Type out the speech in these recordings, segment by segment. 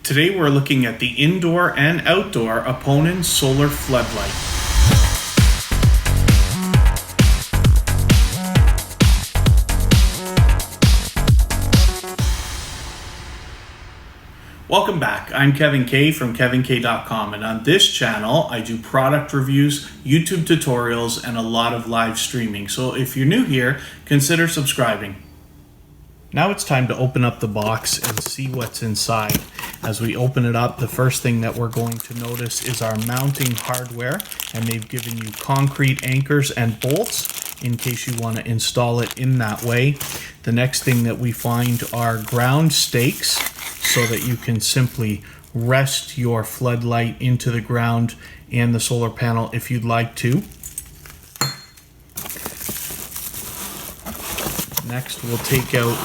Today we're looking at the indoor and outdoor UPONUN solar floodlight. Welcome back. I'm Kevin K from kevink.com, and on this channel I do product reviews, YouTube tutorials, and a lot of live streaming. So if you're new here, consider subscribing. Now it's time to open up the box and see what's inside. As we open it up, the first thing that we're going to notice is our mounting hardware, and they've given you concrete anchors and bolts in case you want to install it in that way. The next thing that we find are ground stakes so that you can simply rest your floodlight into the ground and the solar panel if you'd like to. Next, we'll take out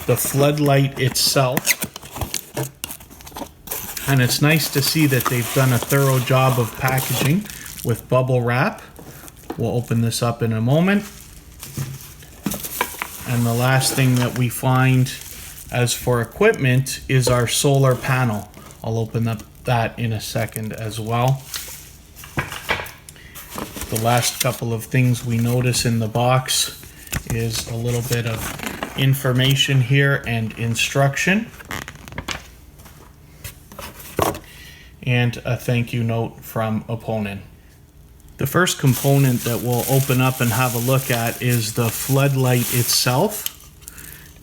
the floodlight itself. And it's nice to see that they've done a thorough job of packaging with bubble wrap. We'll open this up in a moment. And the last thing that we find as for equipment is our solar panel. I'll open up that in a second as well. The last couple of things we notice in the box is a little bit of information here and instruction, and a thank you note from UPONUN. The first component that we'll open up and have a look at is the floodlight itself,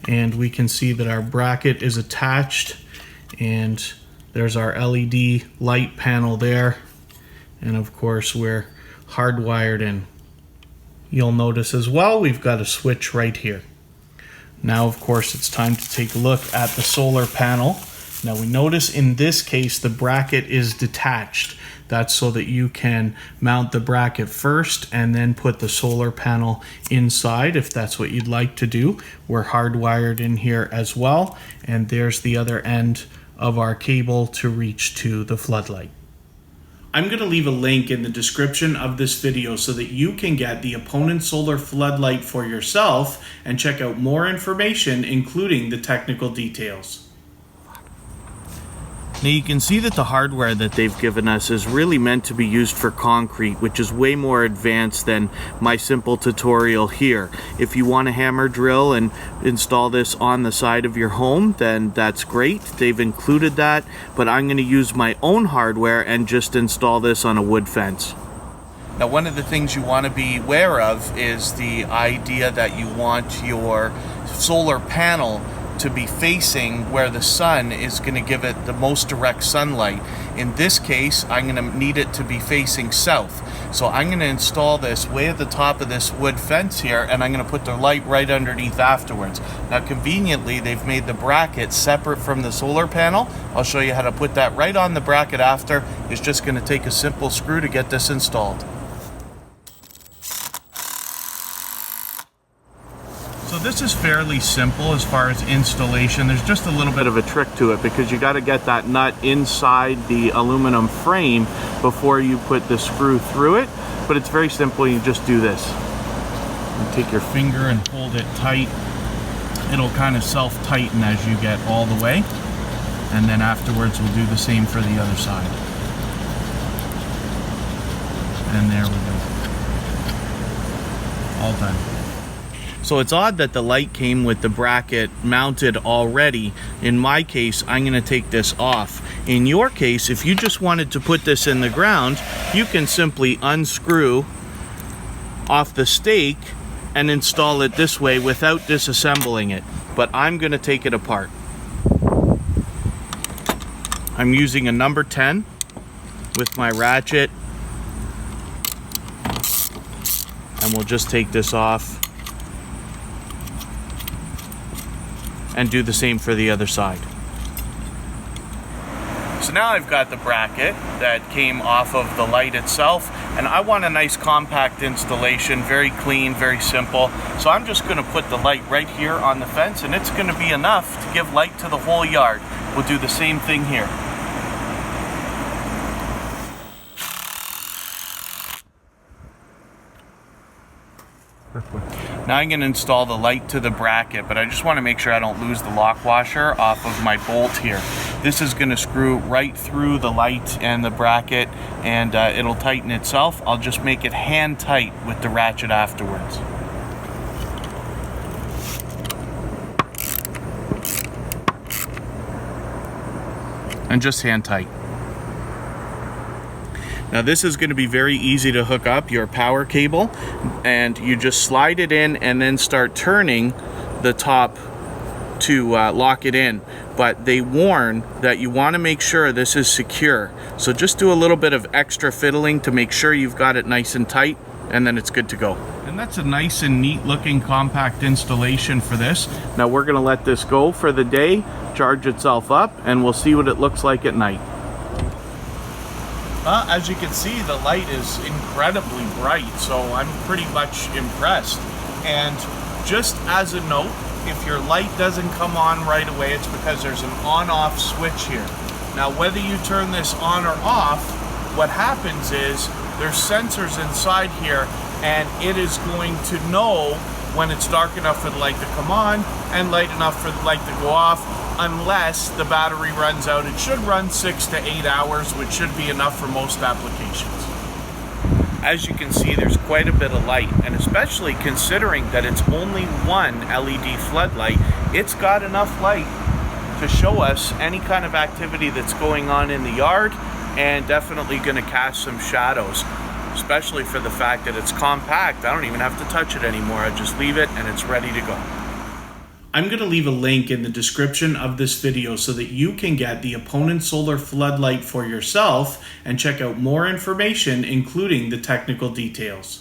and we can see that our bracket is attached, and there's our LED light panel there, and of course we're hardwired in. You'll notice as well we've got a switch right here. Now of course it's time to take a look at the solar panel. Now we notice in this case the bracket is detached. That's so that you can mount the bracket first and then put the solar panel inside if that's what you'd like to do. We're hardwired in here as well, and there's the other end of our cable to reach to the floodlight. I'm going to leave a link in the description of this video so that you can get the UPONUN solar floodlight for yourself and check out more information, including the technical details. Now you can see that the hardware that they've given us is really meant to be used for concrete, which is way more advanced than my simple tutorial here. If you want to hammer drill and install this on the side of your home, then that's great. They've included that, but I'm going to use my own hardware and just install this on a wood fence. Now one of the things you want to be aware of is the idea that you want your solar panel to be facing where the sun is going to give it the most direct sunlight. In this case, I'm going to need it to be facing south. So I'm going to install this way at the top of this wood fence here, and I'm going to put the light right underneath afterwards. Now conveniently, they've made the bracket separate from the solar panel. I'll show you how to put that right on the bracket after. It's just going to take a simple screw to get this installed. So this is fairly simple as far as installation. There's just a little bit of a trick to it because you got to get that nut inside the aluminum frame before you put the screw through it, but it's very simple. You just do this. You take your finger and hold it tight. It'll kind of self-tighten as you get all the way, and then afterwards we'll do the same for the other side. And there we go. All done. So it's odd that the light came with the bracket mounted already. In my case, I'm going to take this off. In your case, if you just wanted to put this in the ground, you can simply unscrew off the stake and install it this way without disassembling it. But I'm going to take it apart. I'm using a number 10 with my ratchet, and we'll just take this off and do the same for the other side. So now I've got the bracket that came off of the light itself, and I want a nice compact installation, very clean, very simple. So I'm just going to put the light right here on the fence, and it's going to be enough to give light to the whole yard. We'll do the same thing here. Now I'm going to install the light to the bracket, but I just want to make sure I don't lose the lock washer off of my bolt here. This is going to screw right through the light and the bracket, and it'll tighten itself. I'll just make it hand tight with the ratchet afterwards. And just hand tight. Now this is going to be very easy to hook up your power cable, and you just slide it in and then start turning the top to lock it in. But they warn that you want to make sure this is secure. So just do a little bit of extra fiddling to make sure you've got it nice and tight, and then it's good to go. And that's a nice and neat looking compact installation for this. Now we're going to let this go for the day, charge itself up, and we'll see what it looks like at night. As you can see, the light is incredibly bright, so I'm pretty much impressed. And just as a note, if your light doesn't come on right away, it's because there's an on-off switch here. Now whether you turn this on or off, what happens is there's sensors inside here, and it is going to know when it's dark enough for the light to come on and light enough for the light to go off, unless the battery runs out. It should run 6 to 8 hours, which should be enough for most applications. As you can see, there's quite a bit of light, and especially considering that it's only one LED floodlight, it's got enough light to show us any kind of activity that's going on in the yard, and definitely going to cast some shadows, especially for the fact that it's compact. I don't even have to touch it anymore. I just leave it and it's ready to go. I'm going to leave a link in the description of this video so that you can get the UPONUN solar floodlight for yourself and check out more information, including the technical details.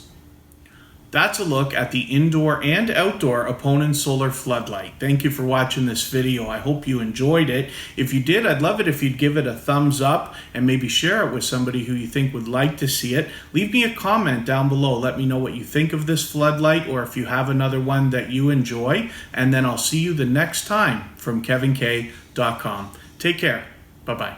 That's a look at the indoor and outdoor UPONUN solar floodlight. Thank you for watching this video. I hope you enjoyed it. If you did, I'd love it if you'd give it a thumbs up and maybe share it with somebody who you think would like to see it. Leave me a comment down below. Let me know what you think of this floodlight, or if you have another one that you enjoy. And then I'll see you the next time from kevinkay.com. Take care. Bye-bye.